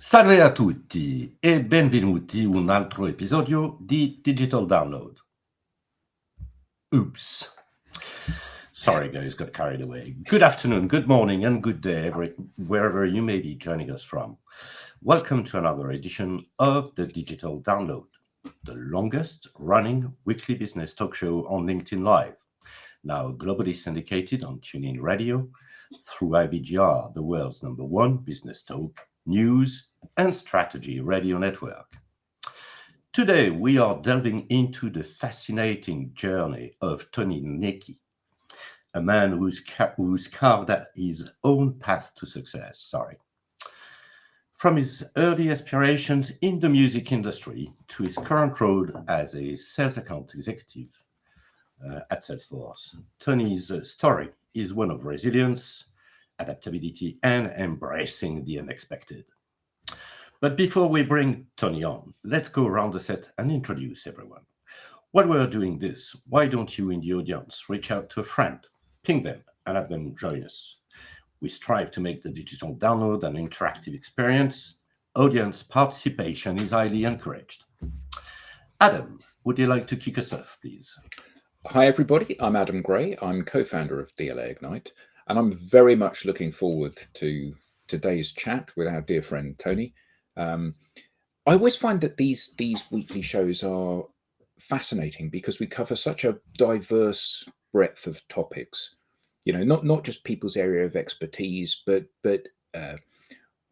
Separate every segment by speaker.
Speaker 1: Salve a tutti e benvenuti a un altro episodio di Digital Download. Oops. Sorry, guys, got carried away. Good afternoon, good morning, and good day, wherever you may be joining us from. Welcome to another edition of the Digital Download, the longest running weekly business talk show on LinkedIn Live, now globally syndicated on TuneIn Radio through IBGR, the world's #1 business talk, news, and strategy radio network. Today, we are delving into the fascinating journey of Tony Nneke, a man who's carved out his own path to success. From his early aspirations in the music industry to his current role as a sales account executive at Salesforce, Tony's story is one of resilience, adaptability, and embracing the unexpected. But before we bring Tony on, let's go around the set and introduce everyone. While we're doing this, why don't you in the audience reach out to a friend, ping them, and have them join us? We strive to make the digital download an interactive experience. Audience participation is highly encouraged. Adam, would you like to kick us off, please?
Speaker 2: Hi, everybody. I'm Adam Gray. I'm co-founder of DLA Ignite, and I'm very much looking forward to today's chat with our dear friend Tony. I always find that these weekly shows are fascinating because we cover such a diverse breadth of topics. You know, not just people's area of expertise, but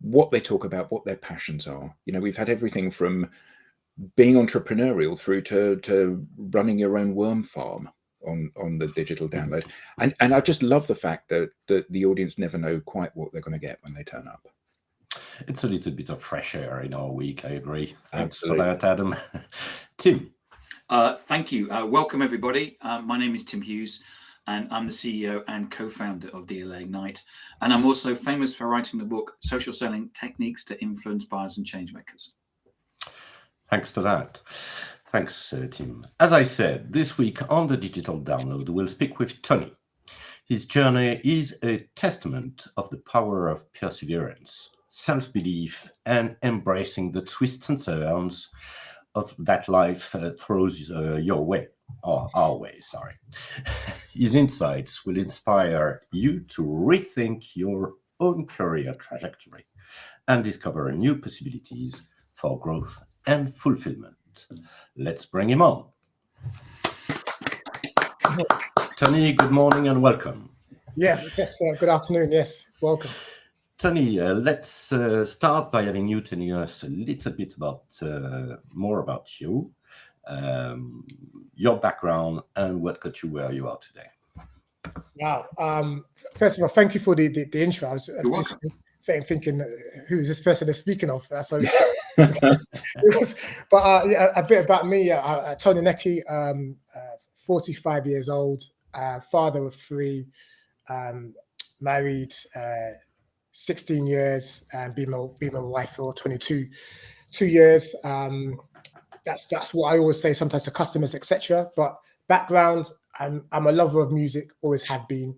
Speaker 2: what they talk about, what their passions are. You know, we've had everything from being entrepreneurial through to running your own worm farm on the digital download. And I just love the fact that the audience never know quite what they're going to get when they turn up.
Speaker 1: It's a little bit of fresh air in our week, I agree. Thanks
Speaker 2: Absolutely.
Speaker 1: for that, Adam. Tim.
Speaker 3: Thank you. Welcome, everybody. My name is Tim Hughes, and I'm the CEO and co-founder of DLA Ignite. And I'm also famous for writing the book, Social Selling Techniques to Influence Buyers and Changemakers.
Speaker 1: Thanks for that. Thanks, Tim. As I said, this week on the Digital Download, we'll speak with Tony. His journey is a testament of the power of perseverance, self-belief, and embracing the twists and turns of that life throws your way, or our way, sorry. His insights will inspire you to rethink your own career trajectory and discover new possibilities for growth and fulfillment. Let's bring him on. Tony, good morning and welcome.
Speaker 4: Yes, good afternoon. Yes, welcome.
Speaker 1: Tony, let's start by having you telling us a little bit more about you, your background, and what got you where you are today.
Speaker 4: Wow. First of all, thank you for the intro. I was thinking, who is this person they're speaking of? That's so exciting. But a bit about me. Tony Nneke, 45 years old, father of 3, married 16 years, and been my wife for 22 years. That's what I always say sometimes to customers, etc. But background, I'm a lover of music, always have been.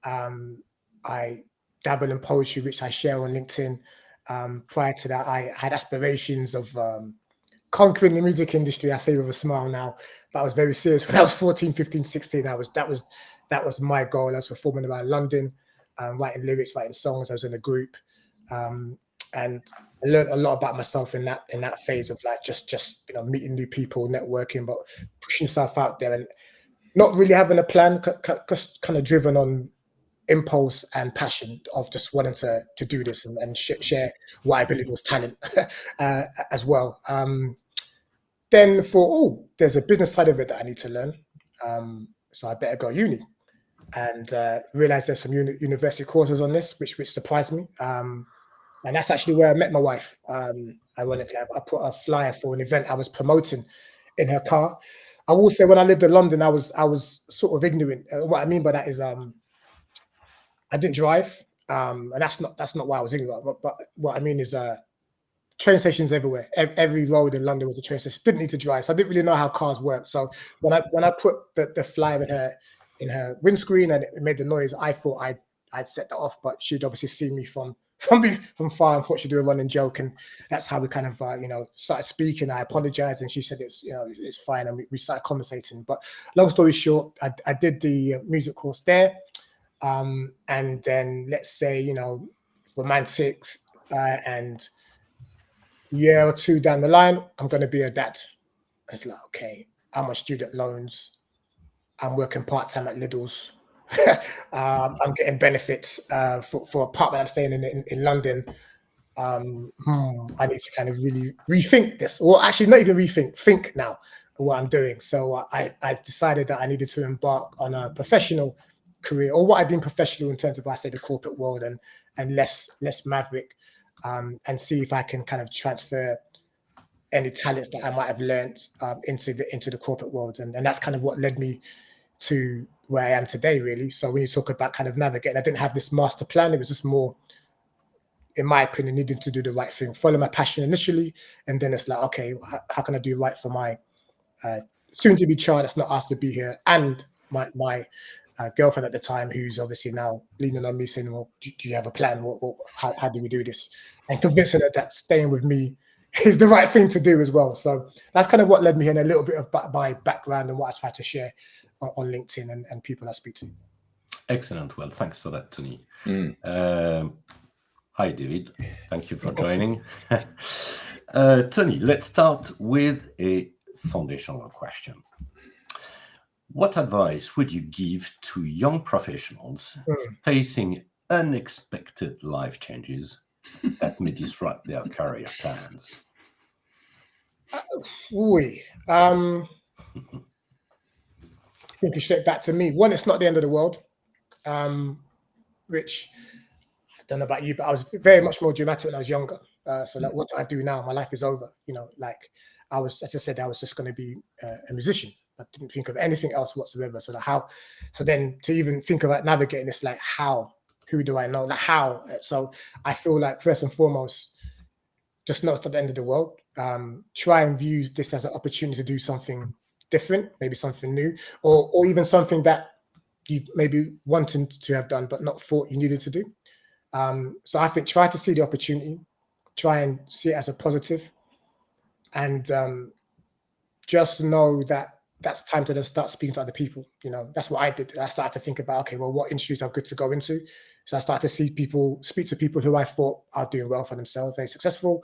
Speaker 4: I dabble in poetry, which I share on LinkedIn. Prior to that, I had aspirations of conquering the music industry. I say with a smile now, but I was very serious when I was 14, 15, 16. That was my goal. I was performing around London, writing lyrics, writing songs. I was in a group, and I learned a lot about myself in that phase of like just meeting new people, networking, but pushing stuff out there and not really having a plan, just kind of driven on impulse and passion of just wanting to do this and share what I believe was talent as well. Then there's a business side of it that I need to learn, so I better go uni, and realized there's some university courses on this, which surprised me, and that's actually where I met my wife. Ironically, I put a flyer for an event I was promoting in her car. I will say when I lived in London, I was sort of ignorant. What I mean by that is I didn't drive, and that's not why I was ignorant. But what I mean is train stations everywhere. Every road in London was a train station. Didn't need to drive, so I didn't really know how cars work. So when I put the flyer in her windscreen and it made the noise, I thought I'd set that off, but she'd obviously seen me from from far. Unfortunately, do a running joke, and that's how we kind of started speaking. I apologized, and she said it's fine, and we started conversating. But long story short, I did the music course there, and then let's say romantic, and year or two down the line, I'm going to be a dad. It's like, okay, I'm on student loans. I'm working part-time at Lidl's. I'm getting benefits for apartment I'm staying in London. I need to kind of really rethink this. Well, actually, not even rethink, think now what I'm doing. So I decided that I needed to embark on a professional career, or what I deem professional in terms of, I say, the corporate world, and less maverick, and see if I can kind of transfer any talents that I might have learned into the corporate world. And that's kind of what led me to where I am today, really. So when you talk about kind of navigating, I didn't have this master plan. It was just more, in my opinion, needing to do the right thing, follow my passion initially, and then it's like, okay, how can I do right for my soon-to-be child that's not asked to be here, and my girlfriend at the time, who's obviously now leaning on me, saying, well, do you have a plan? How do we do this? And convincing her that staying with me is the right thing to do as well. So that's kind of what led me here, and a little bit of my background and what I try to share on LinkedIn and people I speak to.
Speaker 1: Excellent. Well, thanks for that, Tony. Hi, David. Thank you for joining. Tony, let's start with a foundational question. What advice would you give to young professionals facing unexpected life changes that may disrupt their career plans?
Speaker 4: Thinking straight back to me. One, it's not the end of the world, which I don't know about you, but I was very much more dramatic when I was younger. So like, what do I do now? My life is over. Like I was, as I said, I was just going to be a musician. I didn't think of anything else whatsoever. So then to even think about navigating this, like who do I know? Like how? So I feel like first and foremost, just know it's not the end of the world. Try and view this as an opportunity to do something different, maybe something new, or even something that you maybe wanted to have done, but not thought you needed to do. So I think try to see the opportunity, try and see it as a positive, and just know that that's time to then start speaking to other people. That's what I did. I started to think about, okay, well, what industries are good to go into? So I started to speak to people who I thought are doing well for themselves, very successful.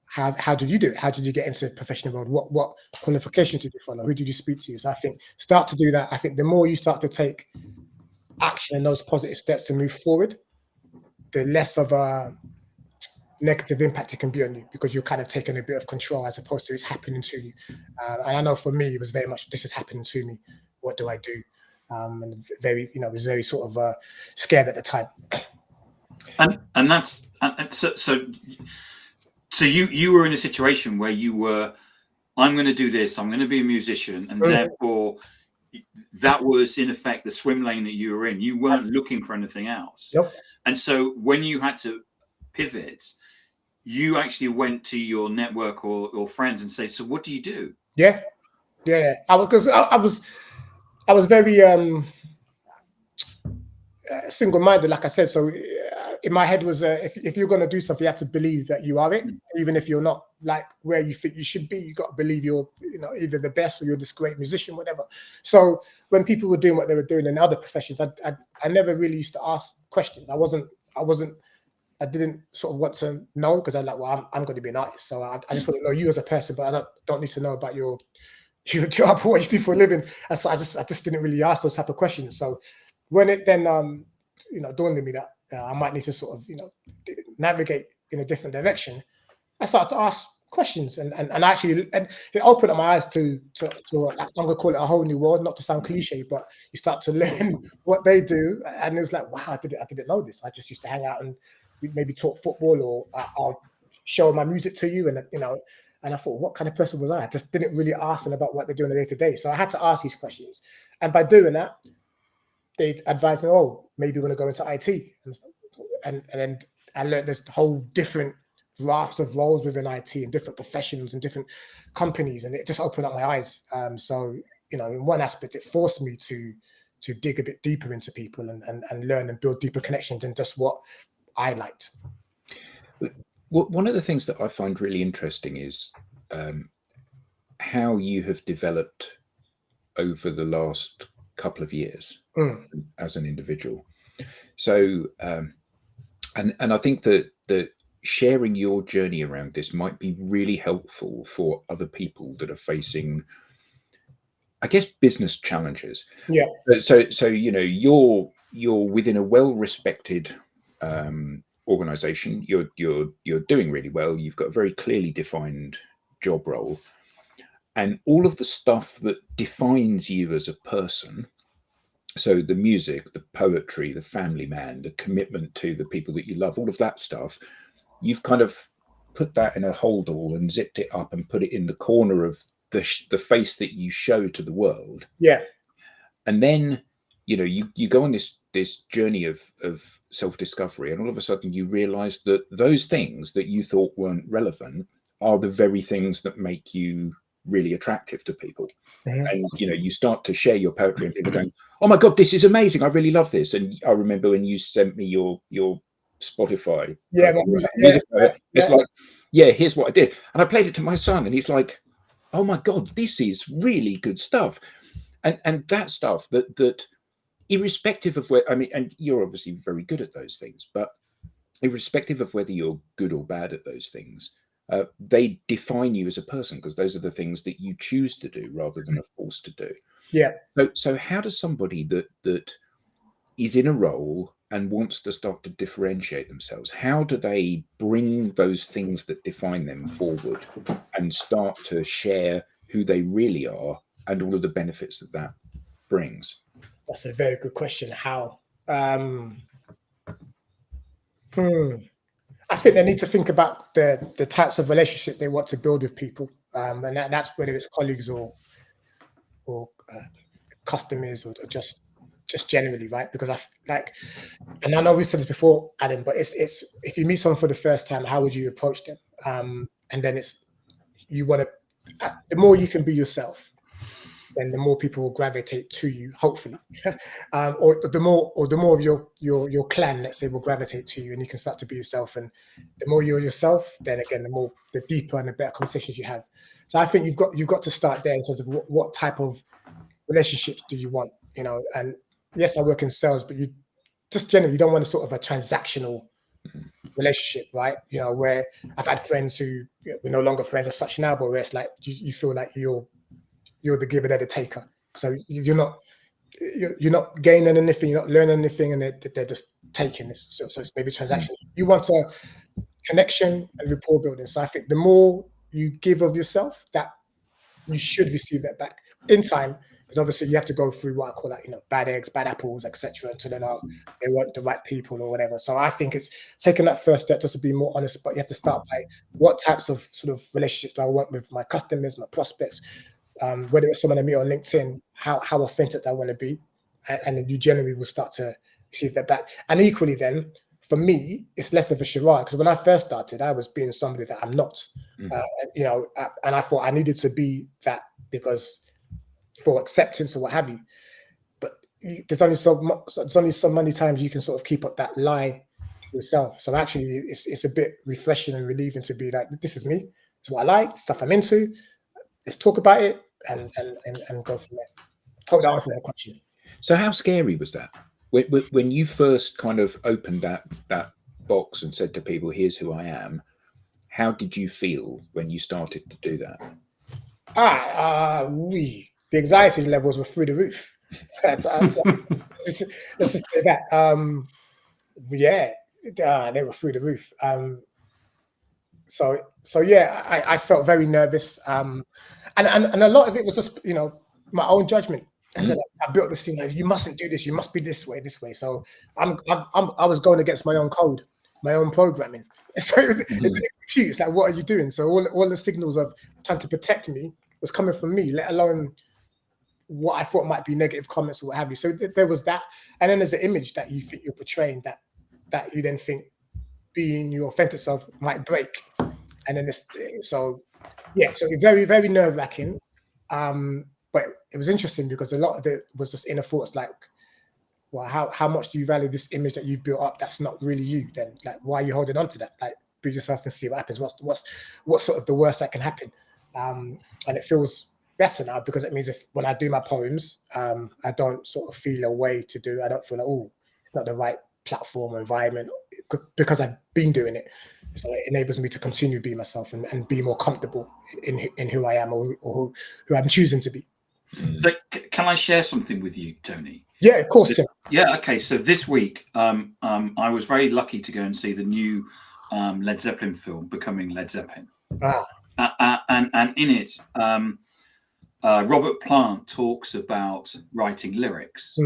Speaker 4: How did you do it? How did you get into the professional world? What qualifications did you follow? Who did you speak to? So I think start to do that. I think the more you start to take action and those positive steps to move forward, the less of a negative impact it can be on you, because you're kind of taking a bit of control as opposed to it's happening to you. And I know for me, it was very much, this is happening to me. What do I do? And very, was very sort of scared at the time.
Speaker 3: And that's so you were in a situation where you were, I'm going to do this, I'm going to be a musician, and therefore that was in effect the swim lane that you were in. You weren't looking for anything else.
Speaker 4: Yep.
Speaker 3: And so when you had to pivot, you actually went to your network or friends and say, so what do you do?
Speaker 4: Yeah. I was very single-minded, like I said. So in my head was, if you're going to do something, you have to believe that you are it, even if you're not like where you think you should be. You got to believe you're, either the best or you're this great musician, whatever. So when people were doing what they were doing in other professions, I never really used to ask questions. I didn't sort of want to know, because I'm like, well, I'm going to be an artist, so I just want to know you as a person, but I don't need to know about your job or what you do for a living. And so I just didn't really ask those type of questions. So when it then dawned on me that I might need to sort of navigate in a different direction, I started to ask questions, and it opened up my eyes to I'm gonna call it a whole new world, not to sound cliche, but you start to learn what they do, and it was like, wow, I didn't know this. I just used to hang out and maybe talk football, or I'll show my music to you, and I thought, what kind of person was I? I just didn't really ask them about what they're doing day to day. So I had to ask these questions, and by doing that, they advised me, oh, maybe we're going to go into IT, and then I learned there's whole different rafts of roles within IT and different professions and different companies, and it just opened up my eyes. So in one aspect, it forced me to dig a bit deeper into people and learn and build deeper connections than just what I liked.
Speaker 2: Well, one of the things that I find really interesting is how you have developed over the last couple of years as an individual. So, and I think that sharing your journey around this might be really helpful for other people that are facing, I guess, business challenges.
Speaker 4: Yeah.
Speaker 2: So you know, you're within a well-respected organization. You're doing really well. You've got a very clearly defined job role, and all of the stuff that defines you as a person. So the music, the poetry, the family man, the commitment to the people that you love, all of that stuff, you've kind of put that in a holdall and zipped it up and put it in the corner of the face that you show to the world.
Speaker 4: Yeah.
Speaker 2: And then, you know, you go on this journey of self-discovery, and all of a sudden you realize that those things that you thought weren't relevant are the very things that make you really attractive to people. And you know, you start to share your poetry and people going, oh my god, this is amazing, I really love this. And I remember when you sent me your Spotify music, it's like, yeah, here's what I did, and I played it to my son, and he's like, oh my god, this is really good stuff. And that stuff that irrespective of where, I mean, and you're obviously very good at those things, but irrespective of whether you're good or bad at those things, they define you as a person, because those are the things that you choose to do rather than are forced to do.
Speaker 4: Yeah.
Speaker 2: So how does somebody that is in a role and wants to start to differentiate themselves, how do they bring those things that define them forward and start to share who they really are and all of the benefits that brings?
Speaker 4: That's a very good question. How? I think they need to think about the types of relationships they want to build with people, and that's whether it's colleagues or customers or just generally, right? Because and I know we said this before, Adam, but it's if you meet someone for the first time, how would you approach them? And then you want to, the more you can be yourself, then the more people will gravitate to you, hopefully, or the more of your clan, let's say, will gravitate to you, and you can start to be yourself. And the more you're yourself, then again, the deeper and the better conversations you have. So I think you've got to start there in terms of what type of relationships do you want, you know? And yes, I work in sales, but you just generally don't want a sort of a transactional relationship, right? You know, where I've had friends who we're no longer friends as such now, but where it's like you feel like you're the giver, they're the taker. So you're not gaining anything, you're not learning anything, and they're just taking this. So it's maybe transactional. You want a connection and rapport building. So I think the more you give of yourself, that you should receive that back in time, because obviously you have to go through what I call, like, you know, bad eggs, bad apples, etc., until then they weren't the right people or whatever. So I think it's taking that first step just to be more honest. But you have to start by what types of sort of relationships do I want with my customers, my prospects. Whether it's someone I meet on LinkedIn, how authentic I want to be, and then you generally will start to receive that back. And equally, then for me, it's less of a charade, because when I first started, I was being somebody that I'm not, you know, and I thought I needed to be that because for acceptance or what have you. But there's only so many times you can sort of keep up that lie yourself. So actually, it's a bit refreshing and relieving to be like, this is me. It's what I like, stuff I'm into. Let's talk about it and go from there. Hope that answers that question.
Speaker 2: So how scary was that when you first kind of opened that box and said to people, here's who I am? How did you feel when you started to do that?
Speaker 4: The anxiety levels were through the roof. Let's just say that. They were through the roof. So yeah, I felt very nervous, and a lot of it was just, you know, my own judgment. I said, I built this thing, like, you mustn't do this, you must be this way. So I was going against my own code, my own programming. So it didn't compute. It's like, what are you doing? So all the signals of trying to protect me was coming from me, let alone what I thought might be negative comments or what have you. So there was that, and then there's an image that you think you're portraying that you then think being your authentic self might break. And then so very, very nerve-wracking. But it was interesting because a lot of it was just inner thoughts like, well, how much do you value this image that you've built up that's not really you? Then like, why are you holding on to that? Like, be yourself and see what happens. What's sort of the worst that can happen? And it feels better now, because it means if when I do my poems, I don't sort of feel a way to do. I don't feel like, oh, it's not the right platform or environment, because I've been doing it. So it enables me to continue being myself and be more comfortable in who I am, or who I'm choosing to be.
Speaker 3: So can I share something with you, Tony?
Speaker 4: Yeah, of course, Tim.
Speaker 3: Yeah. Okay. So this week, I was very lucky to go and see the new Led Zeppelin film, Becoming Led Zeppelin. And in it, Robert Plant talks about writing lyrics.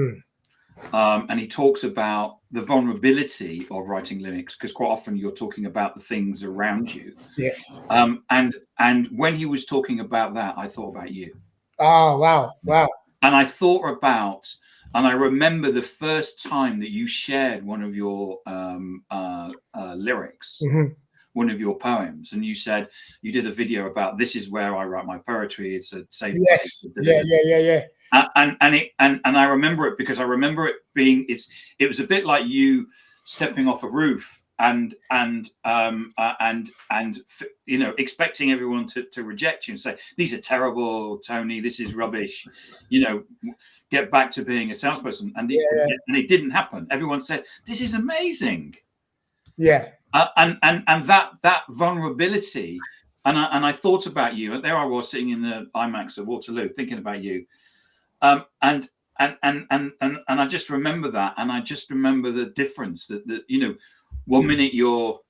Speaker 3: And he talks about the vulnerability of writing lyrics, because quite often you're talking about the things around you.
Speaker 4: Yes.
Speaker 3: And when he was talking about that, I thought about you.
Speaker 4: Oh, wow.
Speaker 3: And I thought about, and I remember the first time that you shared one of your lyrics, one of your poems, and you said you did a video about, this is where I write my poetry. It's a safe place.
Speaker 4: Yeah.
Speaker 3: And I remember it because I remember it being, it was a bit like you stepping off a roof and you know, expecting everyone to reject you and say, these are terrible, Tony, this is rubbish, you know, get back to being a salesperson. And it didn't happen. Everyone said, this is amazing.
Speaker 4: Yeah.
Speaker 3: And that vulnerability, and I thought about you, and there I was sitting in the IMAX at Waterloo thinking about you, and I just remember that, and I just remember the difference that you know, one minute you're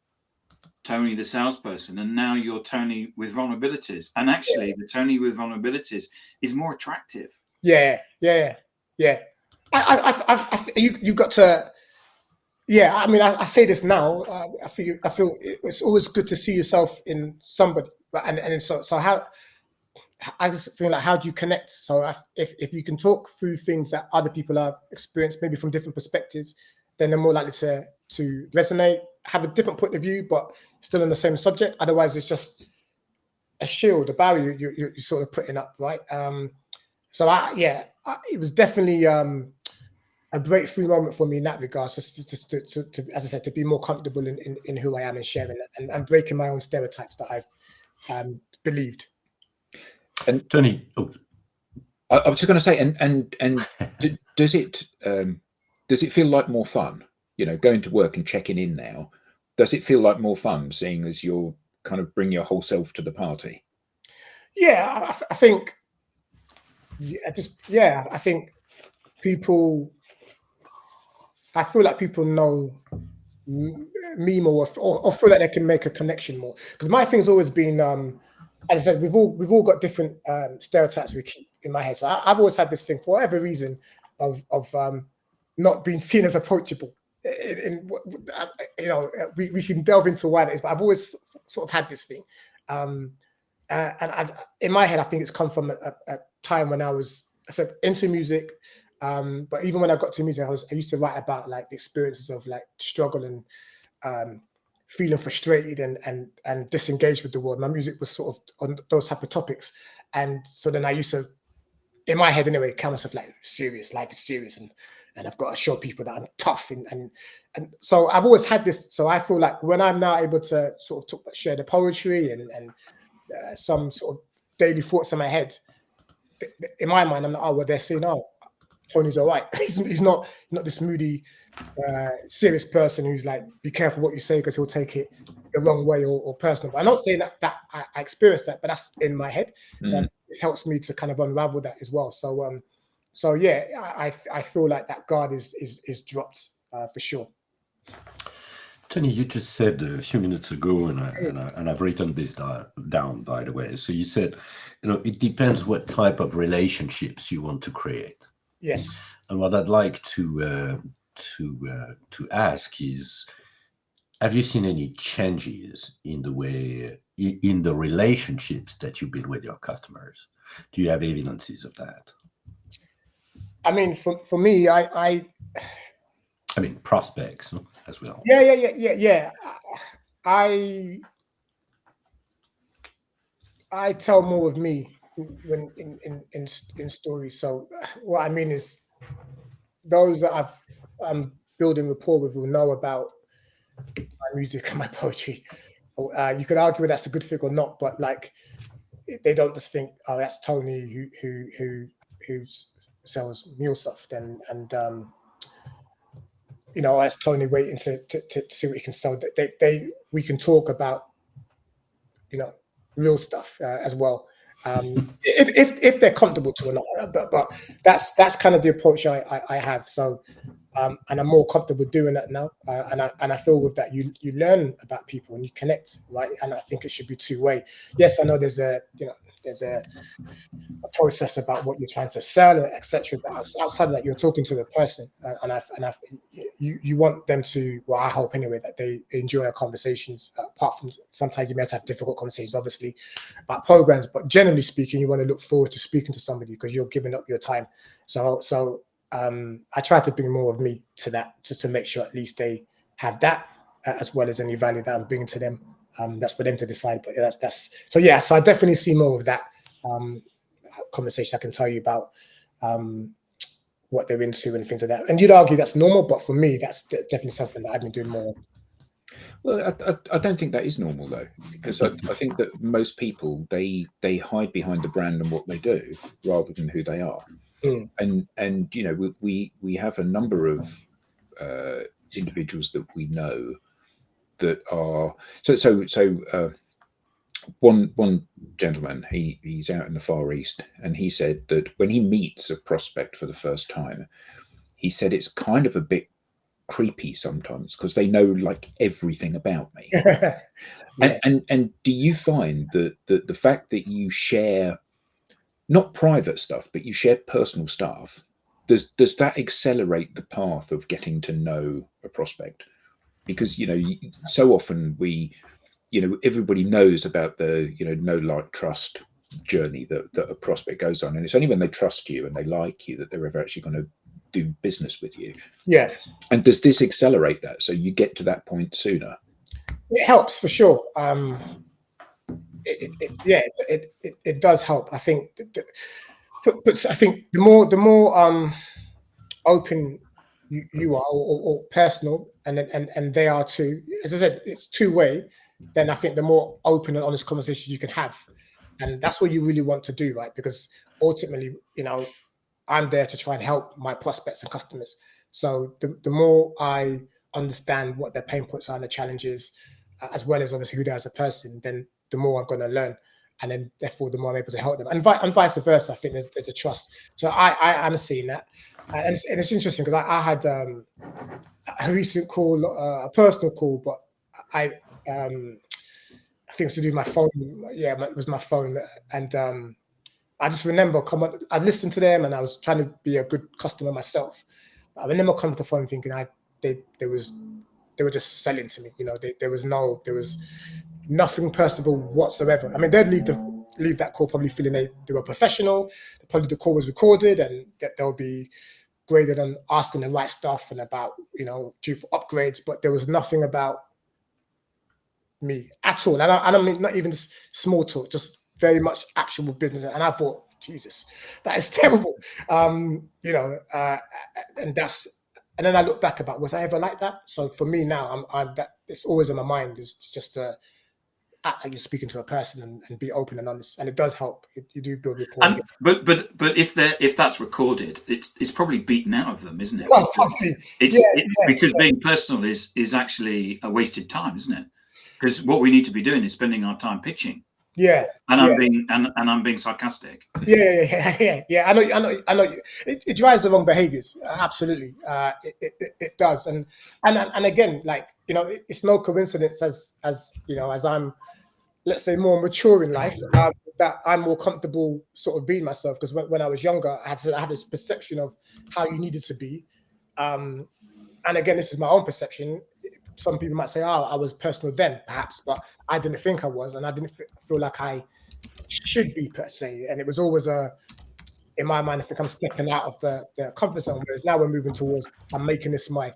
Speaker 3: Tony the salesperson, and now you're Tony with vulnerabilities, and actually the Tony with vulnerabilities is more attractive.
Speaker 4: Yeah. You got to. Yeah, I mean, I say this now. I feel it's always good to see yourself in somebody, right? And so how I just feel like, how do you connect? So if you can talk through things that other people have experienced, maybe from different perspectives, then they're more likely to resonate, have a different point of view, but still on the same subject. Otherwise, it's just a shield, a barrier you're sort of putting up, right? So it was definitely a breakthrough moment for me in that regard, just to as I said, to be more comfortable in who I am and sharing it, and breaking my own stereotypes that I've believed.
Speaker 2: And
Speaker 1: Tony,
Speaker 2: I was just going to say, and does it feel like more fun? You know, going to work and checking in now. Does it feel like more fun, seeing as you're kind of bring your whole self to the party?
Speaker 4: Yeah, I think. I think people. I feel like people know me more, or feel like they can make a connection more. Because my thing's always been, as I said, we've all got different stereotypes we keep in my head. So I've always had this thing, for whatever reason, of not being seen as approachable. You know, we can delve into why that is, but I've always sort of had this thing. And as in my head, I think it's come from a time when I said, into music. But even when I got to music, I used to write about like the experiences of like struggle and feeling frustrated and disengaged with the world. My music was sort of on those type of topics, and so then I used to, in my head anyway, count myself like serious. Life is serious, and I've got to show people that I'm tough, and so I've always had this. So I feel like when I'm now able to sort of share the poetry and some sort of daily thoughts in my head, in my mind, I'm like, oh, well, they're saying, oh, Tony's all right. He's not this moody, serious person who's like, be careful what you say because he'll take it the wrong way or personal. But I'm not saying that I experienced that, but that's in my head. So it helps me to kind of unravel that as well. So yeah, I feel like that guard is dropped for sure.
Speaker 1: Tony, you just said a few minutes ago, and I've written this down, by the way. So you said, you know, it depends what type of relationships you want to create.
Speaker 4: Yes.
Speaker 1: And what I'd like to ask is, have you seen any changes in the way in the relationships that you build with your customers? Do you have evidences of that?
Speaker 4: I mean, for me, I
Speaker 1: mean, prospects as well.
Speaker 4: Yeah. I tell more of me when in stories. So what I mean is, those that I'm building rapport with will know about my music and my poetry. You could argue whether that's a good thing or not, but like they don't just think, oh, that's Tony who sells MuleSoft and you know, that's Tony waiting to see what he can sell. We can talk about, you know, real stuff as well. If they're comfortable to or not, but that's kind of the approach I have. So and I'm more comfortable doing that now, and I feel with that you learn about people and you connect, right? And I think it should be two-way. Yes, I know there's a process about what you're trying to sell, etc. But outside of that, you're talking to the person, and you want them to. Well, I hope anyway that they enjoy our conversations. Apart from sometimes you might have difficult conversations, obviously, about programs. But generally speaking, you want to look forward to speaking to somebody because you're giving up your time. So I try to bring more of me to that to make sure at least they have that as well as any value that I'm bringing to them. That's for them to decide. But that's so yeah. So I definitely see more of that. Conversation I can tell you about what they're into and things like that. And you'd argue that's normal, but for me, that's definitely something that I've been doing more of.
Speaker 2: Well, I don't think that is normal though, because I think that most people they hide behind the brand and what they do rather than who they are. And you know, we have a number of individuals that we know that are so. One gentleman, he's out in the Far East, and he said that when he meets a prospect for the first time, he said it's kind of a bit creepy sometimes because they know like everything about me. Yeah. And do you find that the fact that you share not private stuff, but you share personal stuff, does that accelerate the path of getting to know a prospect? Because, you know, so often everybody knows about the, know, like, trust journey that a prospect goes on. And it's only when they trust you and they like you that they're ever actually going to do business with you.
Speaker 4: Yeah.
Speaker 2: And does this accelerate that? So you get to that point sooner?
Speaker 4: It helps for sure. It does help. I think, but I think the more open you are or personal and they are too, as I said, it's two-way, then I think the more open and honest conversation you can have. And that's what you really want to do, right? Because ultimately, I'm there to try and help my prospects and customers. So the more I understand what their pain points are and the challenges, as well as obviously who they are as a person, then the more I'm going to learn. And then therefore, the more I'm able to help them. And vice versa, I think there's a trust. So I am seeing that. And it's interesting because I had a recent call, a personal call, but I think it was to do with my phone. Yeah, it was my phone. And I just remember I listened to them and I was trying to be a good customer myself. I remember coming to the phone thinking they were just selling to me. There was nothing personable whatsoever. I mean, they'd leave that call probably feeling they were professional. Probably the call was recorded and that they'll be graded on asking the right stuff and about, due for upgrades, but there was nothing about me at all. And I mean, not even small talk, just very much actual business. And I thought, Jesus, that is terrible. And then I look back about, was I ever like that? So for me now, I'm that it's always in my mind is just to act like you're speaking to a person and be open and honest. And it does help. You do build rapport.
Speaker 3: But if that's recorded, it's probably beaten out of them, isn't it?
Speaker 4: Well,
Speaker 3: because being personal is actually a wasted time, isn't it? Because what we need to be doing is spending our time pitching.
Speaker 4: Yeah.
Speaker 3: And I'm being sarcastic.
Speaker 4: Yeah. I know. It drives the wrong behaviors. Absolutely. It does. And again, like, it's no coincidence as I'm, let's say, more mature in life, that I'm more comfortable sort of being myself. Because when I was younger, I had this perception of how you needed to be. And again, this is my own perception. Some people might say, I was personal then, perhaps, but I didn't think I was, and I didn't feel like I should be, per se. And it was always in my mind, I think I'm stepping out of the comfort zone, whereas now we're moving towards, I'm making this my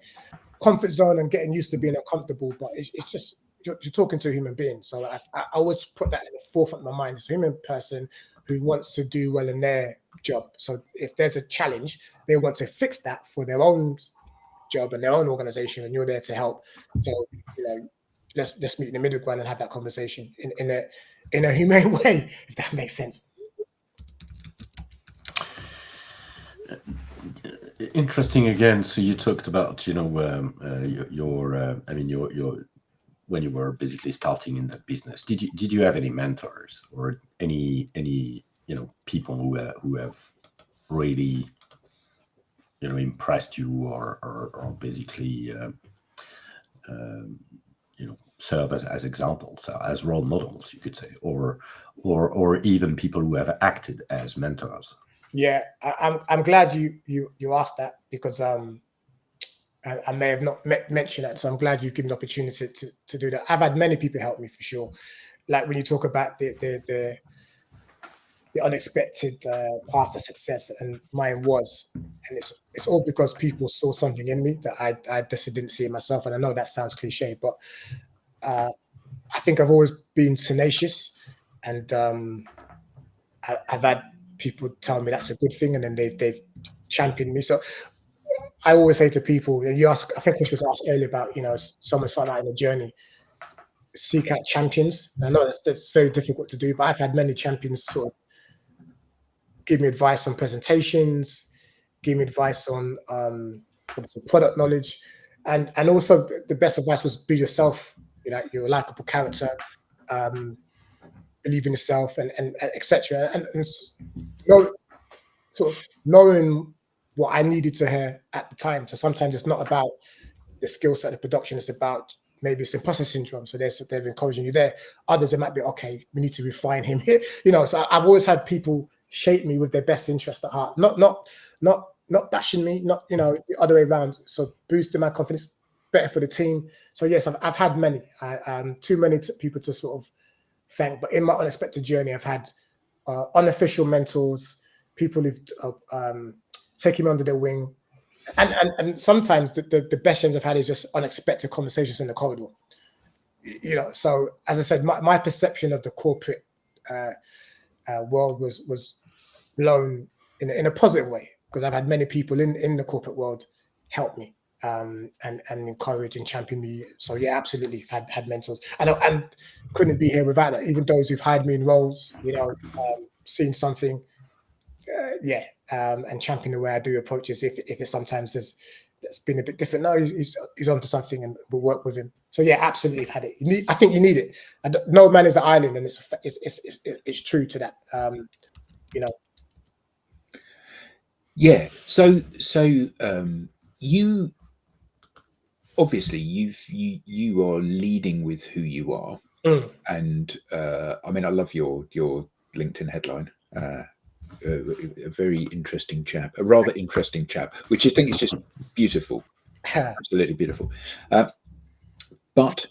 Speaker 4: comfort zone and getting used to being uncomfortable, but it's just, you're talking to a human being. So I always put that in the forefront of my mind. It's a human person who wants to do well in their job. So if there's a challenge, they want to fix that for their own job and their own organization, and you're there to help. So, let's meet in the middle ground and have that conversation in a humane way, if that makes sense.
Speaker 1: Interesting again. So you talked about your when you were basically starting in that business. Did you have any mentors or any people who have really impressed you or basically serve as examples, as role models, you could say, or even people who have acted as mentors?
Speaker 4: Yeah, I'm glad you asked that, because I may have not mentioned that, so I'm glad you've given the opportunity to do that. I've had many people help me, for sure. Like when you talk about the unexpected path to success, and mine was, and it's all because people saw something in me that I just didn't see in myself. And I know that sounds cliche, but I think I've always been tenacious, and I've had people tell me that's a good thing, and then they've championed me. So I always say to people, and I think this was asked earlier about, someone starting out in a journey, seek out champions. And I know that's very difficult to do, but I've had many champions sort of give me advice on presentations, give me advice on obviously product knowledge, and also the best advice was be yourself. You're a likable character, believe in yourself, and etc. And sort of knowing what I needed to hear at the time. So sometimes it's not about the skill set of production, it's about maybe it's imposter syndrome. So they're encouraging you there. Others, it might be, okay, we need to refine him. So I've always had people shape me with their best interest at heart. Not bashing me, not the other way around. So boosting my confidence, better for the team. So yes, I've had many. Too many people to sort of thank. But in my unexpected journey, I've had unofficial mentors, people who've taken me under their wing, and sometimes the best things I've had is just unexpected conversations in the corridor. So as I said, my perception of the corporate world was blown in a positive way, because I've had many people in the corporate world help me and encourage and champion me. So yeah, absolutely, I've had mentors, and couldn't be here without that. Even those who've hired me in roles, seen something, and champion the way I do approaches. If it sometimes it's been a bit different. No, he's onto something, and we'll work with him. So yeah, absolutely, I've had it. I think you need it. No man is an island, and it's true to that.
Speaker 2: Yeah. So you obviously you are leading with who you are, and I mean, I love your LinkedIn headline. A very interesting chap, a rather interesting chap, which I think is just beautiful, absolutely beautiful. But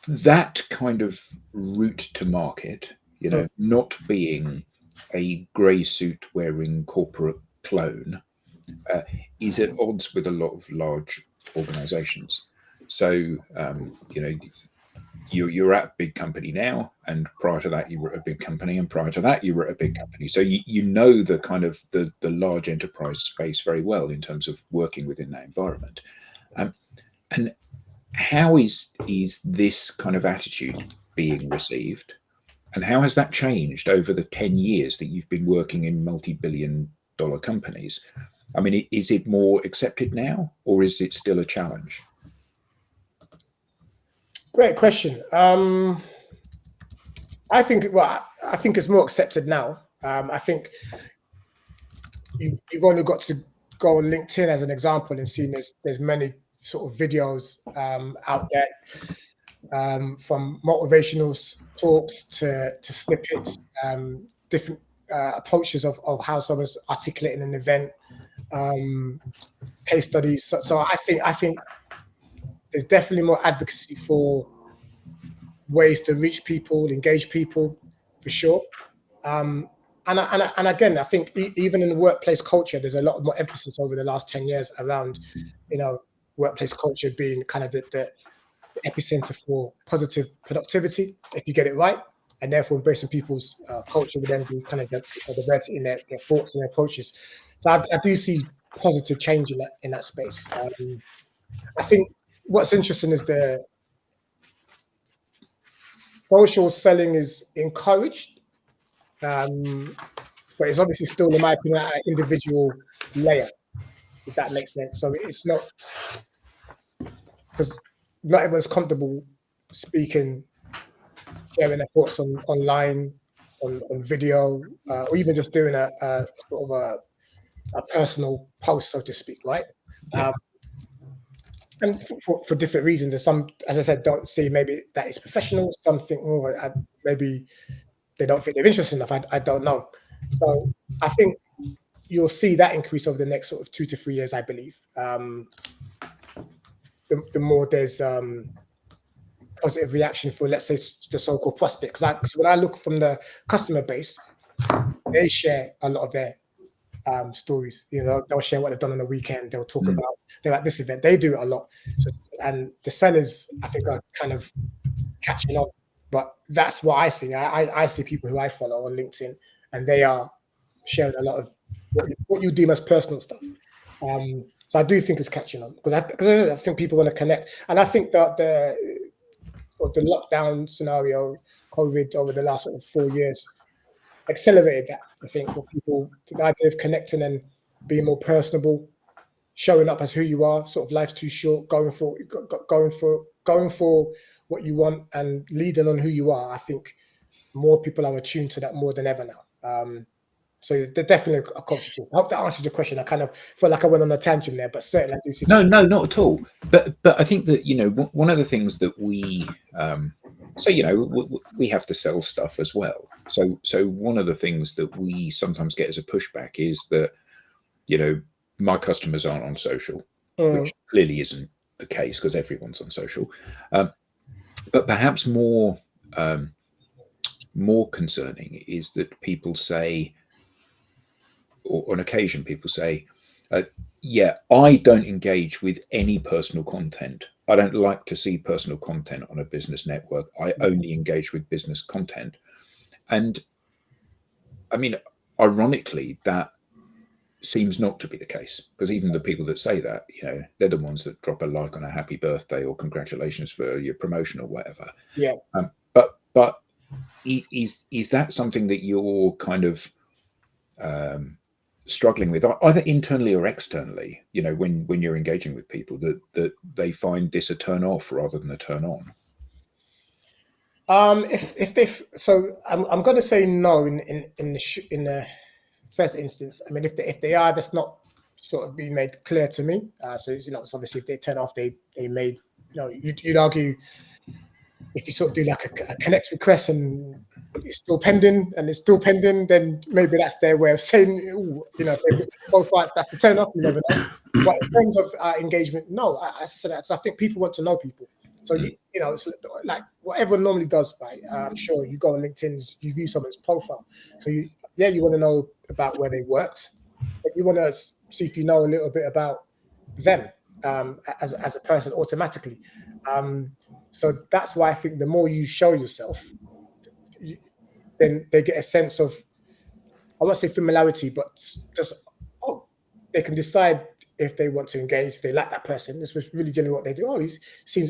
Speaker 2: that kind of route to market, not being a grey suit wearing corporate clone, is at odds with a lot of large organizations. So, you're at a big company now, and prior to that you were at a big company, and prior to that you were at a big company. So you know the kind of the large enterprise space very well in terms of working within that environment. And how is this kind of attitude being received, and how has that changed over the 10 years that you've been working in multi-billion-dollar companies? I mean, is it more accepted now, or is it still a challenge?
Speaker 4: Great question. I think it's more accepted now. I think you've only got to go on LinkedIn as an example and see there's many sort of videos out there, from motivational talks to snippets, different approaches of how someone's articulating an event, case studies. So I think there's definitely more advocacy for ways to reach people, engage people, for sure. And again, I think even in the workplace culture, there's a lot more emphasis over the last 10 years around, workplace culture being kind of the epicenter for positive productivity, if you get it right. and therefore embracing people's culture would then be kind of the diversity in their thoughts and their approaches. So I do see positive change in that space. I think what's interesting is the social selling is encouraged, but it's obviously still, in my opinion, at an individual layer, if that makes sense. So it's not, because not everyone's comfortable speaking, sharing their thoughts online, on video, or even just doing a sort of a personal post, so to speak, right?
Speaker 2: Yeah.
Speaker 4: And for different reasons. And some, as I said, don't see maybe that is professional. Some think, oh, maybe they don't think they're interested enough. I don't know. So I think you'll see that increase over the next sort of 2 to 3 years, I believe. The more there's positive reaction for, let's say, the so-called prospects. Because when I look from the customer base, they share a lot of their stories. You know, they'll share what they've done on the weekend. They'll talk about, they're at this event. They do it a lot. So, and the sellers, I think, are kind of catching on. But that's what I see. I see people who I follow on LinkedIn, and they are sharing a lot of what you deem as personal stuff. So I do think it's catching on, because I think people want to connect, and I think that the lockdown scenario, COVID, over the last sort of 4 years, accelerated that. I think for people, the idea of connecting and being more personable, showing up as who you are. Sort of life's too short. Going for what you want and leading on who you are. I think more people are attuned to that more than ever now. So there's definitely a conscious shift. I hope that answers your question. I kind of feel like I went on a tangent there, but certainly I do see.
Speaker 2: No, not at all. But I think that, you know, one of the things that we so, you know, we have to sell stuff as well. So one of the things that we sometimes get as a pushback is that, you know, my customers aren't on social, which clearly isn't the case, because everyone's on social. But perhaps more concerning is that people say, or on occasion people say, yeah, I don't engage with any personal content. I don't like to see personal content on a business network. I only engage with business content. And I mean, ironically, that seems not to be the case, because even the people that say that, you know, they're the ones that drop a like on a happy birthday or congratulations for your promotion or whatever.
Speaker 4: Yeah.
Speaker 2: But is that something that you're kind of struggling with, either internally or externally, you know, when you're engaging with people, that they find this a turn off rather than a turn on?
Speaker 4: If they, so I'm going to say no in the first instance. I mean, if they are, that's not sort of being made clear to me. So it's, you know, it's obviously if they turn off, they made, you know, you'd argue if you sort of do like a connect request and it's still pending, then maybe that's their way of saying, ooh, you know, if both rights, that's the turn off. You never know. But in terms of engagement, no, I said that. So I think people want to know people. So you know, it's like what everyone normally does, right? I'm sure you go on LinkedIn, you view someone's profile. So you want to know about where they worked, but you want to see if you know a little bit about them as a person automatically. So that's why I think the more you show yourself, then they get a sense of, I won't say familiarity, but just, they can decide if they want to engage, if they like that person. This was really generally what they do.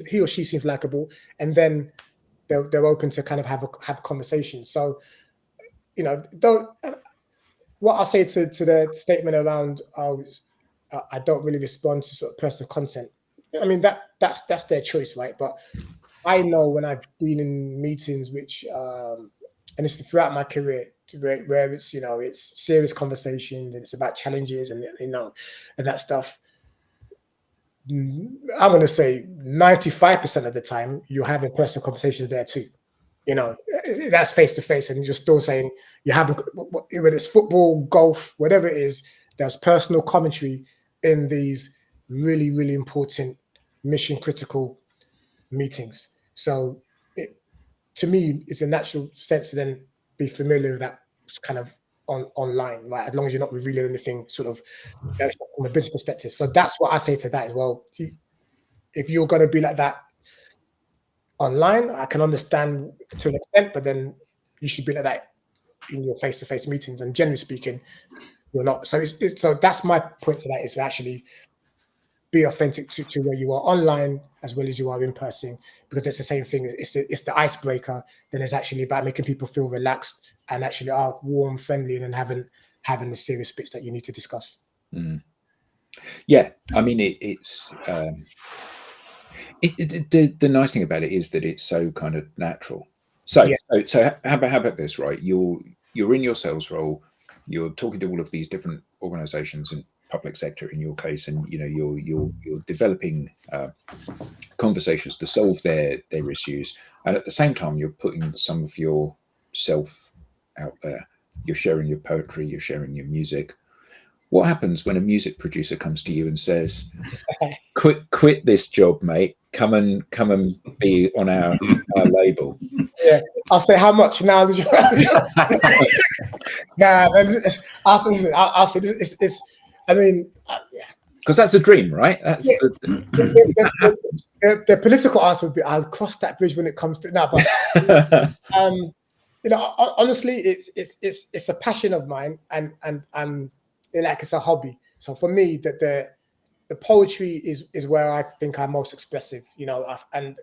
Speaker 4: He or she seems likable, and then they're open to kind of have conversations. So, you know, what I'll say to the statement around, I don't really respond to sort of personal content. I mean, that's their choice, right? But I know when I've been in meetings, which and it's throughout my career, where it's, you know, it's serious conversation and it's about challenges and, you know, and that stuff. I'm going to say 95% of the time you're having personal conversations there too. You know, that's face to face, and you're still saying you haven't, whether it's football, golf, whatever it is, there's personal commentary in these really, really important mission critical meetings. So to me, it's a natural sense to then be familiar with that kind of online, right? As long as you're not revealing anything sort of from a business perspective. So that's what I say to that as well. If you're going to be like that online, I can understand to an extent, but then you should be like that in your face-to-face meetings. And generally speaking, you're not. So so that's my point to that, is to actually be authentic to where you are online as well as you are in person, because it's the same thing. It's the icebreaker. Then it's actually about making people feel relaxed and actually are warm, friendly, and then having the serious bits that you need to discuss.
Speaker 2: Yeah, I mean, it's the nice thing about it is that it's so kind of natural. So
Speaker 4: Yeah.
Speaker 2: so how about this, right? You're in your sales role, you're talking to all of these different organizations and public sector in your case, and you're developing conversations to solve their issues, and at the same time you're putting some of your self out there. You're sharing your poetry, you're sharing your music. What happens when a music producer comes to you and says, quit this job, mate, come and be on our label?
Speaker 4: Yeah, I'll say how much now. Nah, I'll say it's. I mean,
Speaker 2: because that's the dream, right? That's
Speaker 4: yeah,
Speaker 2: the
Speaker 4: the political answer would be, I'll cross that bridge when it comes to now. But honestly, it's a passion of mine, and like it's a hobby. So for me, the poetry is where I think I'm most expressive. And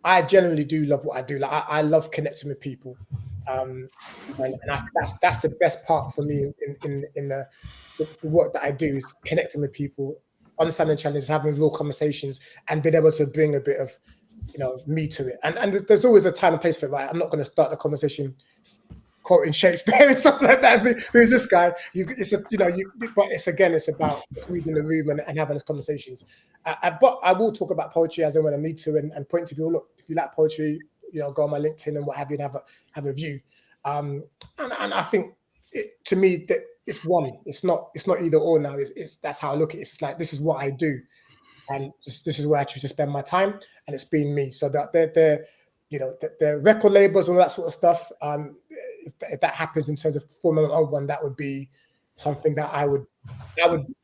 Speaker 4: I generally do love what I do. Like I love connecting with people, and that's the best part for me in the work that I do, is connecting with people, understanding challenges, having real conversations, and being able to bring a bit of me to it. And there's always a time and place for it, right? I'm not going to start the conversation quoting Shakespeare and stuff like that. Who's this guy? But it's about reading the room and having those conversations. But I will talk about poetry as and when I need to, and point to people. Look, if you like poetry, go on my LinkedIn and what have you, and have a view. And I think to me that it's one. It's not either or now. That's how I look at it. It's like, this is what I do, and this is where I choose to spend my time, and it's been me. So that the record labels and all that sort of stuff. If that happens in terms of forming my own one, that would be something that I would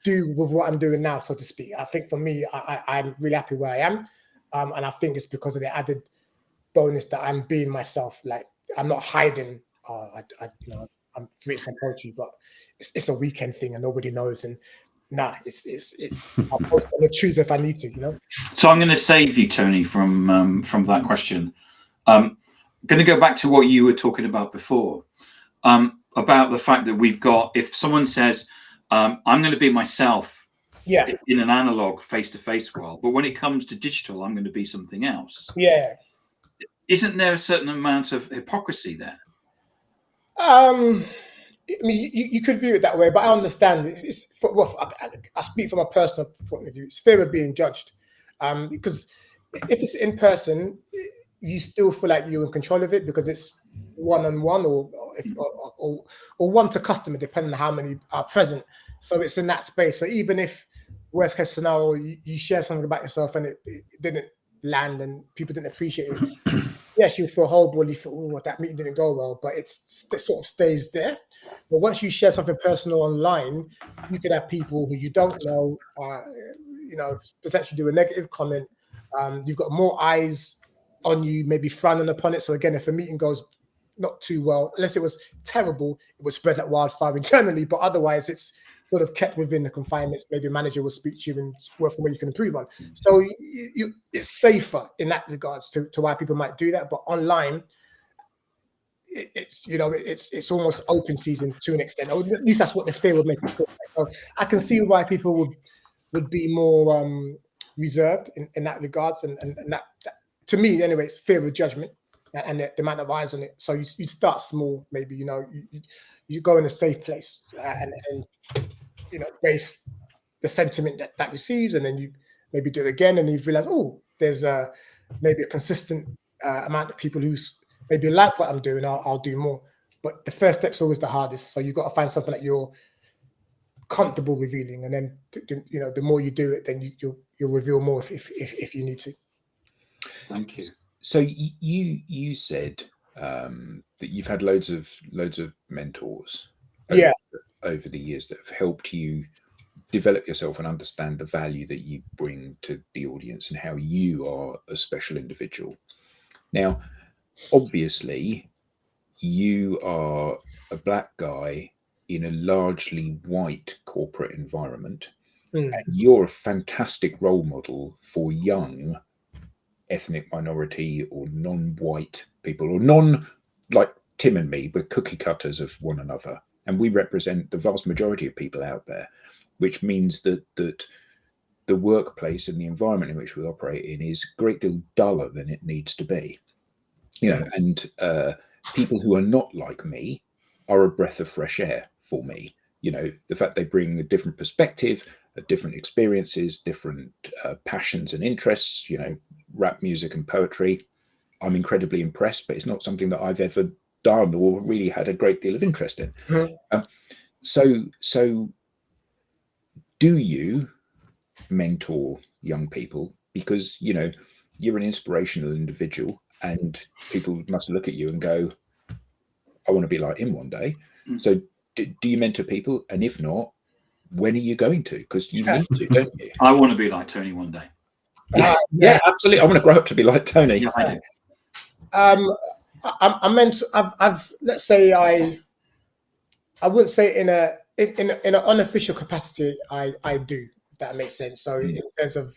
Speaker 4: do with what I'm doing now, so to speak. I think for me, I'm really happy where I am, and I think it's because of the added bonus that I'm being myself. Like, I'm not hiding. I'm reading some poetry, but it's a weekend thing and nobody knows. And it's I'll post on the Tuesday if I need to.
Speaker 3: So I'm going to save you, Tony, from that question. I'm going to go back to what you were talking about before, about the fact that we've got, if someone says, I'm going to be myself in an analog face-to-face world, but when it comes to digital, I'm going to be something else.
Speaker 4: Yeah.
Speaker 3: Isn't there a certain amount of hypocrisy there?
Speaker 4: I mean, you could view it that way, but I understand. I speak from a personal point of view. It's fear of being judged, because if it's in person, you still feel like you're in control of it, because it's one-on-one or one to customer, depending on how many are present. So it's in that space. So even if worst case scenario, you share something about yourself and it didn't land and people didn't appreciate it, yes, you feel horrible. You feel, oh, that meeting didn't go well, but it sort of stays there. But once you share something personal online, you could have people who you don't know, potentially do a negative comment. You've got more eyes on you, maybe frowning upon it. So again, if a meeting goes not too well, unless it was terrible, it would spread like wildfire internally. But otherwise, it's sort of kept within the confinements. Maybe a manager will speak to you and work on what you can improve on. So it's safer in that regards to why people might do that. But online, it's almost open season to an extent. Or at least that's what the fear would make it feel like. So I can see why people would be more reserved in that regards, and that to me anyway, it's fear of judgment and the amount of eyes on it. So you start small, maybe you go in a safe place and base the sentiment that receives, and then you maybe do it again, and you realize, oh, there's maybe a consistent amount of people who maybe like what I'm doing. I'll do more. But the first step's always the hardest. So you've got to find something that you're comfortable revealing, and then the more you do it, then you'll reveal more if you need to.
Speaker 3: Thank you.
Speaker 2: So you said that you've had loads of mentors over the years that have helped you develop yourself and understand the value that you bring to the audience and how you are a special individual. Now, obviously, you are a black guy in a largely white corporate environment.
Speaker 4: Mm.
Speaker 2: And you're a fantastic role model for young ethnic minority or non-white people, or like Tim and me, we're cookie cutters of one another, and we represent the vast majority of people out there, which means that the workplace and the environment in which we operate in is a great deal duller than it needs to be. And people who are not like me are a breath of fresh air for me. The fact they bring a different perspective, different experiences, different passions and interests, rap music and poetry. I'm incredibly impressed, but it's not something that I've ever done or really had a great deal of interest in.
Speaker 4: Mm-hmm.
Speaker 2: So do you mentor young people? Because, you're an inspirational individual and people must look at you and go, I want to be like him one day.
Speaker 3: Mm.
Speaker 2: So do you mentor people? And if not, when are you going to? Because you need to, don't you?
Speaker 3: I want to be like Tony one day.
Speaker 2: Yeah, absolutely. I want to grow up to be like Tony.
Speaker 3: Yeah, I do.
Speaker 4: I meant I've let's say I wouldn't say in an unofficial capacity I do, if that makes sense. So in terms of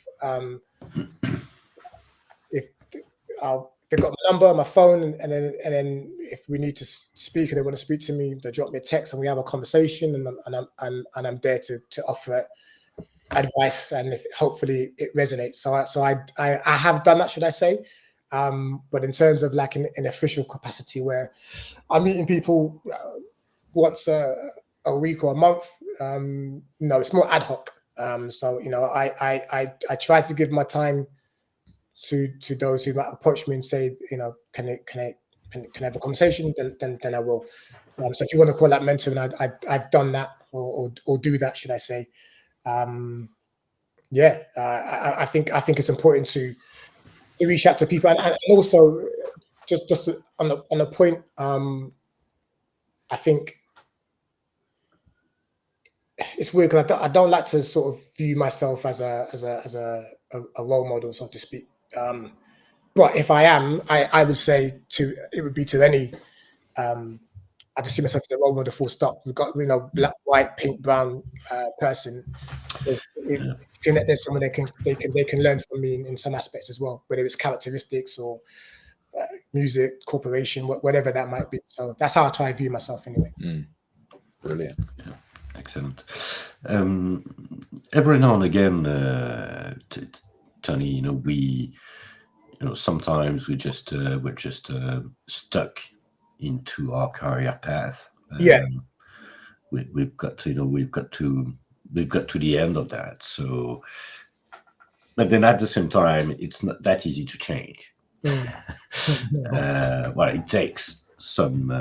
Speaker 4: if they've got my number, my phone, and then if we need to speak and they want to speak to me, they drop me a text and we have a conversation, and I'm there to offer advice, and if hopefully it resonates. So I have done that, should I say? But in terms of like an official capacity where I'm meeting people once a week or a month, no, it's more ad hoc. So I try to give my time to those who might approach me and say, can I have a conversation? Then I will. So if you want to call that mentoring, I've done that or do that, should I say? I think it's important to reach out to people, and also just on a point, I think it's weird because I don't like to sort of view myself as a role model, so to speak. But if I am, I would say it would be to any. I just see myself as a role model, full stop. We've got black, white, pink, brown person. If you connect with someone, they can learn from me in some aspects as well, whether it's characteristics or music, corporation, whatever that might be. So that's how I try to view myself anyway.
Speaker 2: Brilliant.
Speaker 1: Yeah, excellent. Every now and again, Tony, we, sometimes we're just stuck into our career path. We've got to the end of that. So, but then at the same time, it's not that easy to change. Well, it takes some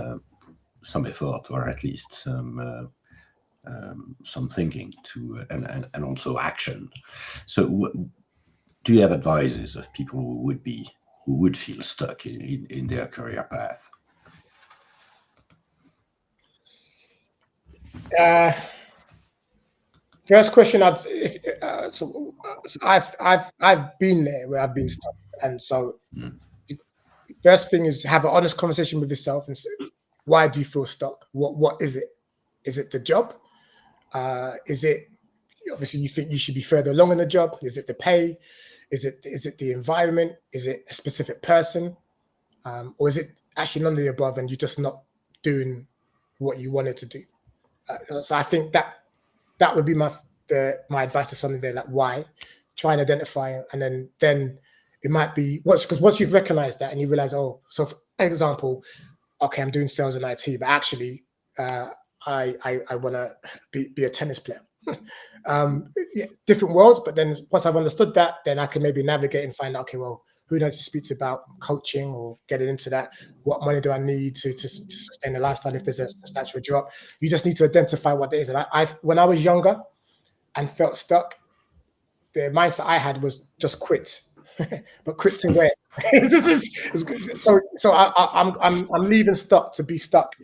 Speaker 1: effort, or at least some thinking to and also action. So, do you have advices of people who would feel stuck in their career path?
Speaker 4: First question, I've been there where I've been stuck, and so first thing is have an honest conversation with yourself and say, why do you feel stuck? What is it? Is it the job? Is it obviously you think you should be further along in the job? Is it the pay? Is it the environment? Is it a specific person? Or is it actually none of the above and you're just not doing what you wanted to do? So I think that would be my advice to somebody there, like why. Try and identify, and then it might be because once you've recognized that and you realize, so for example, okay, I'm doing sales and IT, but actually I want to be a tennis player. Different worlds, but then once I've understood that, then I can maybe navigate and find out, okay, well, who knows to speak to about coaching or getting into that? What money do I need to sustain the lifestyle if there's a substantial drop? You just need to identify what it is. And when I was younger and felt stuck, the mindset I had was just quit. But quit to where? So I'm leaving stuck to be stuck.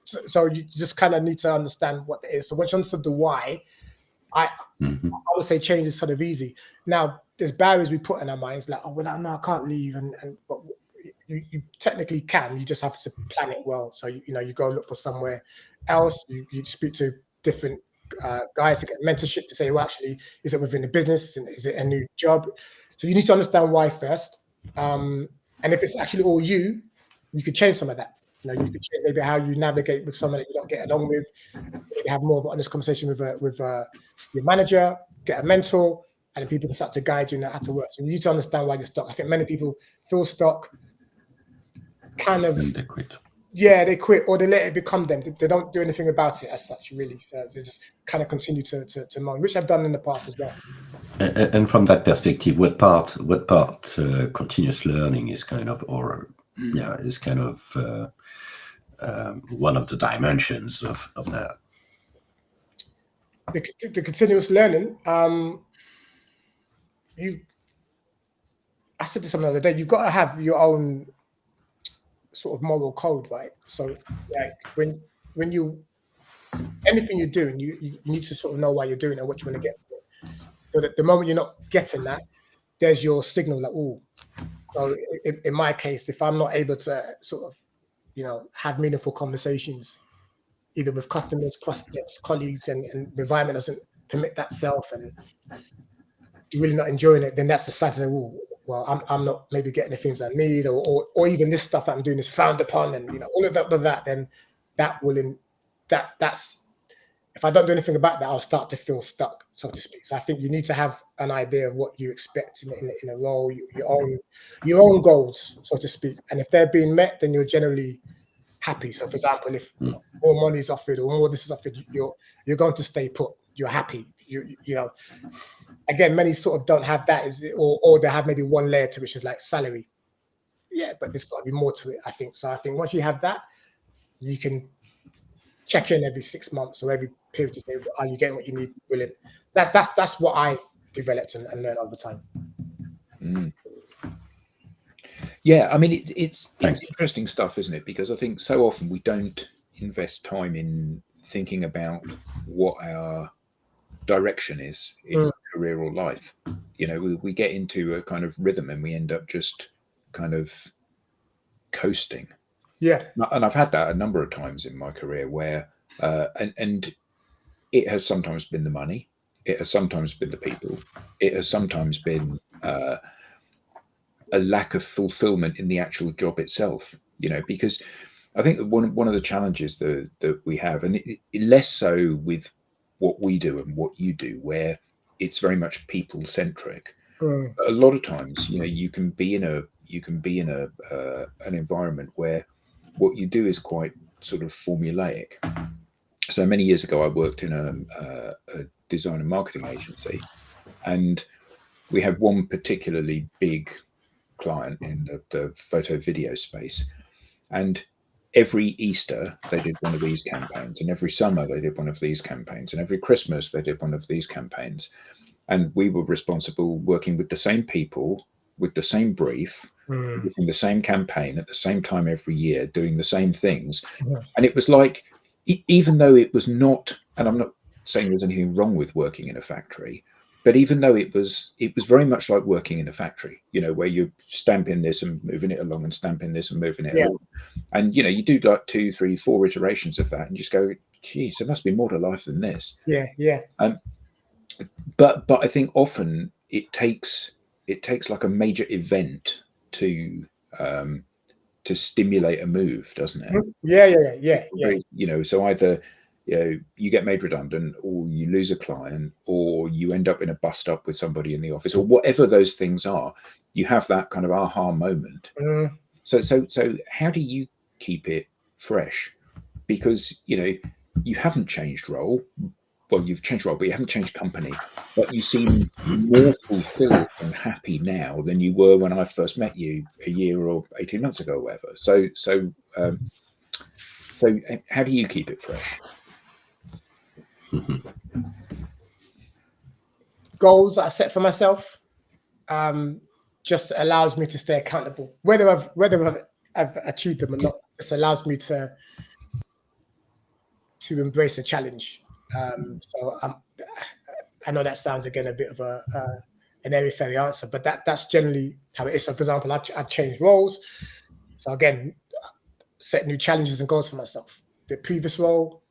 Speaker 4: So you just kind of need to understand what it is. So once you understood the why, I would say change is sort of easy. Now, there's barriers we put in our minds, like, oh, well, no, I can't leave. But you technically can. You just have to plan it well. So you go look for somewhere else. You speak to different guys to get mentorship to say, well, actually, is it within the business? Is it a new job? So you need to understand why first. And if it's actually all you could change some of that. You could change maybe how you navigate with someone that you don't get along with. Maybe have more of an honest conversation with your manager, get a mentor, and then people can start to guide you in how to work. So you need to understand why you're stuck. I think many people feel stuck, kind of,
Speaker 1: And they quit.
Speaker 4: yeah, they quit or they let it become them. They don't do anything about it as such, really. They just kind of continue to moan, which I've done in the past as well.
Speaker 1: And from that perspective, what part continuous learning is kind of, one of the dimensions of that?
Speaker 4: The continuous learning, I said this the other day, you've got to have your own sort of moral code, right? So like when you anything you're doing, you need to sort of know why you're doing it and what you want to get from it. So that the moment you're not getting that, there's your signal like, oh. So in my case, if I'm not able to sort of, have meaningful conversations, either with customers, prospects, colleagues, and the environment doesn't permit that self, and you're really not enjoying it, then that's the sign to say, oh, well, I'm not maybe getting the things I need, or even this stuff that I'm doing is frowned upon, and all of that, then that's if I don't do anything about that, I'll start to feel stuck, so to speak. So I think you need to have an idea of what you expect in a role, your own goals, so to speak, and if they're being met, then you're generally happy. So, for example, if more money is offered or more this is offered, you're going to stay put. You're happy. Again, many sort of don't have that, or they have maybe one layer to which is like salary. Yeah, but there's got to be more to it, I think. So I think once you have that, you can check in every 6 months or every period to say, are you getting what you need? Brilliant. That's what I've developed and learned over time.
Speaker 2: Yeah, I mean, it's interesting stuff, isn't it? Because I think so often we don't invest time in thinking about what our direction is in career or life. We get into a kind of rhythm and we end up just kind of coasting.
Speaker 4: Yeah.
Speaker 2: And I've had that a number of times in my career where, and it has sometimes been the money, it has sometimes been the people, it has sometimes been a lack of fulfillment in the actual job itself, because I think that one of the challenges that we have, and less so with what we do and what you do, where it's very much people centric. A lot of times, you can be in an environment where what you do is quite sort of formulaic. So many years ago, I worked in a design and marketing agency, and we had one particularly big client in the photo video space, and every Easter they did one of these campaigns, and every summer they did one of these campaigns, and every Christmas they did one of these campaigns, and we were responsible working with the same people with the same brief, doing the same campaign at the same time every year, doing the same things. And it was like, even though it was not, and I'm not saying there's anything wrong with working in a factory, but even though it was very much like working in a factory, where you're stamping this and moving it along and stamping this and moving it along. And, you do like 2, 3, 4 iterations of that and just go, geez, there must be more to life than this.
Speaker 4: Yeah.
Speaker 2: But I think often it takes like a major event to stimulate a move, doesn't it?
Speaker 4: Yeah.
Speaker 2: So either you get made redundant, or you lose a client, or you end up in a bust up with somebody in the office, or whatever those things are. You have that kind of aha moment. So how do you keep it fresh? Because you haven't changed role. Well, you've changed role, but you haven't changed company. But you seem more fulfilled and happy now than you were when I first met you a year or 18 months ago, or whatever. So how do you keep it fresh?
Speaker 4: Goals that I set for myself just allows me to stay accountable, whether I've achieved them or not. This allows me to embrace a challenge. So I know that sounds again a bit of an airy fairy answer, but that's generally how it is. So, for example, I've changed roles. So again, set new challenges and goals for myself. The previous role,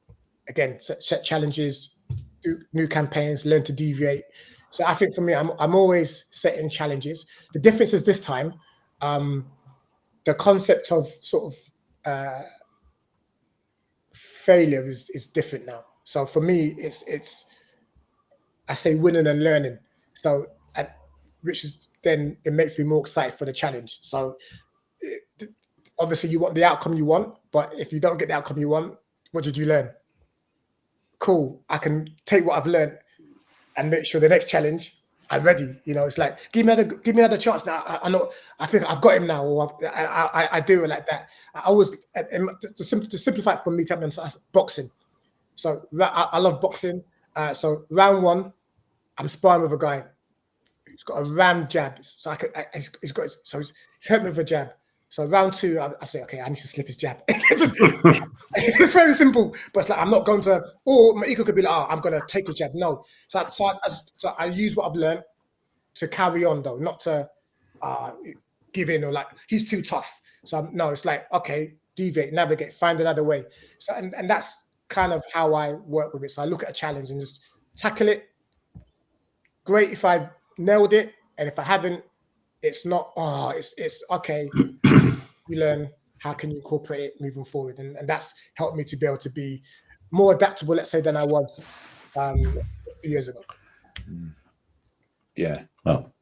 Speaker 4: again, set challenges, do new campaigns, learn to deviate. So I think for me, I'm always setting challenges. The difference is this time, the concept of sort of failure is different now. So for me, it's I say winning and learning. So which is then it makes me more excited for the challenge. So obviously you want the outcome you want, but if you don't get the outcome you want, what did you learn? Cool. I can take what I've learned and make sure the next challenge I'm ready. You know, it's like give me another chance now. I know. I think I've got him now, or I do it like that. I always to simplify it for me. Boxing. So I love boxing. So round one, I'm sparring with a guy. He's got a ram jab, so he's hurt me with a jab. So round two, I say, okay, I need to slip his jab. It's very simple, but it's like I'm not going to. Or my ego could be like, oh, I'm going to take his jab. No, so I use what I've learned to carry on, though, not to give in or like he's too tough. So no, it's like okay, deviate, navigate, find another way. So and that's kind of how I work with it. So I look at a challenge and just tackle it. Great if I nailed it, and if I haven't, it's not. Oh, it's okay. You learn how can you incorporate it moving forward, and that's helped me to be able to be more adaptable, let's say, than I was a few years ago.
Speaker 2: Yeah.
Speaker 1: Well,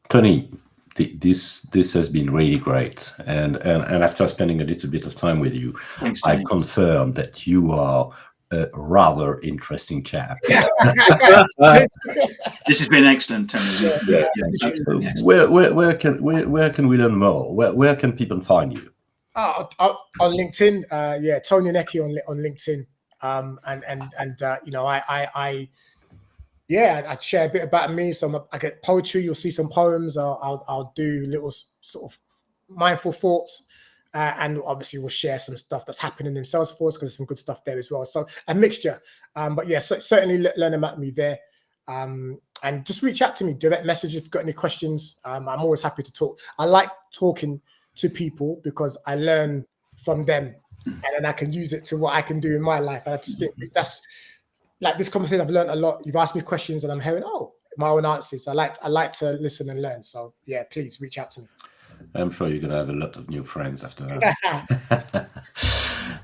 Speaker 1: Tony, this has been really great, and after spending a little bit of time with you,
Speaker 3: Thanks,
Speaker 1: I
Speaker 3: Tony.
Speaker 1: confirm that you are a rather interesting chap.
Speaker 3: This has been excellent, Tony.
Speaker 2: Yeah.
Speaker 3: Absolutely excellent.
Speaker 1: Where can we learn more? Where can people find you?
Speaker 4: On LinkedIn, Tony Nneke on LinkedIn, and you know, I share a bit about me. So I get poetry. You'll see some poems. I'll do little sort of mindful thoughts, and obviously we'll share some stuff that's happening in Salesforce because there's some good stuff there as well. So a mixture, but yeah, so certainly learn about me there. And just reach out to me, direct message if you've got any questions. I'm always happy to talk. I like talking to people because I learn from them, and then I can use it to what I can do in my life. And I just think that's like this conversation. I've learned a lot. You've asked me questions, and I'm hearing my own answers. I like to listen and learn. So yeah, please reach out to me.
Speaker 1: I'm sure you're going to have a lot of new friends after that.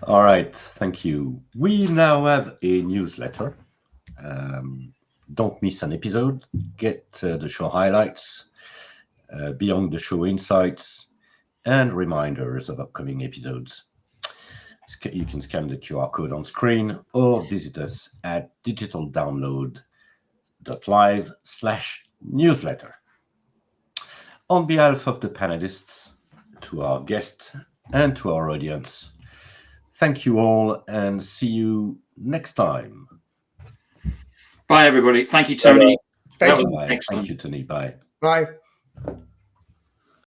Speaker 1: All right, thank you. We now have a newsletter. Don't miss an episode. Get the show highlights, beyond the show insights, and reminders of upcoming episodes. You can scan the QR code on screen or visit us at digitaldownload.live/newsletter. On behalf of the panelists, to our guests, and to our audience, thank you all and see you next time.
Speaker 3: Bye, everybody. Thank you, Tony.
Speaker 4: Thank
Speaker 3: That
Speaker 4: you.
Speaker 3: was excellent.
Speaker 1: Thank you, Tony. Bye.
Speaker 4: Bye.